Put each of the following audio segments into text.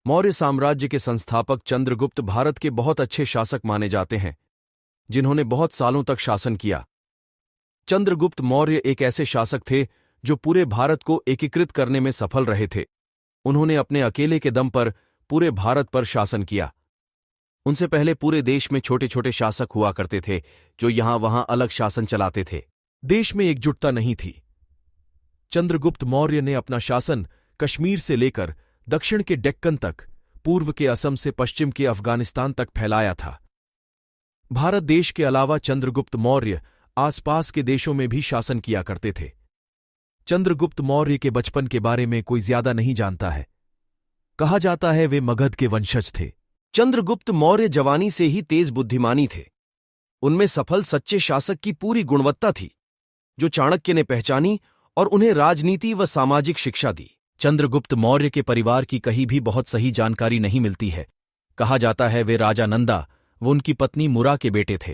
मौर्य साम्राज्य के संस्थापक चंद्रगुप्त भारत के बहुत अच्छे शासक माने जाते हैं, जिन्होंने बहुत सालों तक शासन किया। चंद्रगुप्त मौर्य एक ऐसे शासक थे जो पूरे भारत को एकीकृत करने में सफल रहे थे। उन्होंने अपने अकेले के दम पर पूरे भारत पर शासन किया। उनसे पहले पूरे देश में छोटे छोटे शासक हुआ करते थे, जो यहां वहां अलग शासन चलाते थे। देश में एकजुटता नहीं थी। चंद्रगुप्त मौर्य ने अपना शासन कश्मीर से लेकर दक्षिण के डेक्कन तक, पूर्व के असम से पश्चिम के अफगानिस्तान तक फैलाया था। भारत देश के अलावा चंद्रगुप्त मौर्य आसपास के देशों में भी शासन किया करते थे। चंद्रगुप्त मौर्य के बचपन के बारे में कोई ज्यादा नहीं जानता है। कहा जाता है वे मगध के वंशज थे। चंद्रगुप्त मौर्य जवानी से ही तेज बुद्धिमानी थे। उनमें सफल सच्चे शासक की पूरी गुणवत्ता थी, जो चाणक्य ने पहचानी और उन्हें राजनीति व सामाजिक शिक्षा दी। चंद्रगुप्त मौर्य के परिवार की कहीं भी बहुत सही जानकारी नहीं मिलती है। कहा जाता है वे राजा नंदा व उनकी पत्नी मुरा के बेटे थे।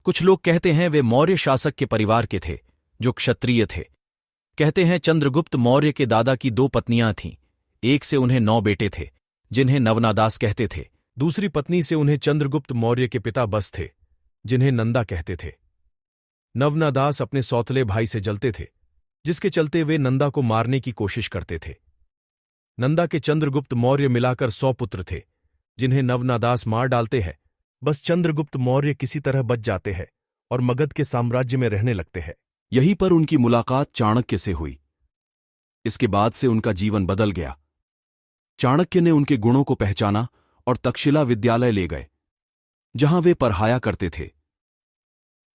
कुछ लोग कहते हैं वे मौर्य शासक के परिवार के थे, जो क्षत्रिय थे। कहते हैं चंद्रगुप्त मौर्य के दादा की 2 पत्नियां थीं। एक से उन्हें 9 बेटे थे, जिन्हें नवनादास कहते थे। दूसरी पत्नी से उन्हें चंद्रगुप्त मौर्य के पिता बस थे, जिन्हें नंदा कहते थे। नवनादास अपने सौतले भाई से जलते थे, जिसके चलते वे नंदा को मारने की कोशिश करते थे। नंदा के चंद्रगुप्त मौर्य मिलाकर 100 पुत्र थे, जिन्हें नवनादास मार डालते हैं। बस चंद्रगुप्त मौर्य किसी तरह बच जाते हैं और मगध के साम्राज्य में रहने लगते हैं। यहीं पर उनकी मुलाकात चाणक्य से हुई। इसके बाद से उनका जीवन बदल गया। चाणक्य ने उनके गुणों को पहचाना और तक्षशिला विद्यालय ले गए, जहां वे पढ़ाया करते थे।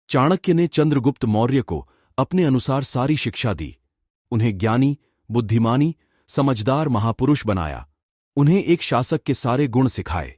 चाणक्य ने चंद्रगुप्त मौर्य को अपने अनुसार सारी शिक्षा दी, उन्हें ज्ञानी, बुद्धिमानी, समझदार महापुरुष बनाया, उन्हें एक शासक के सारे गुण सिखाए।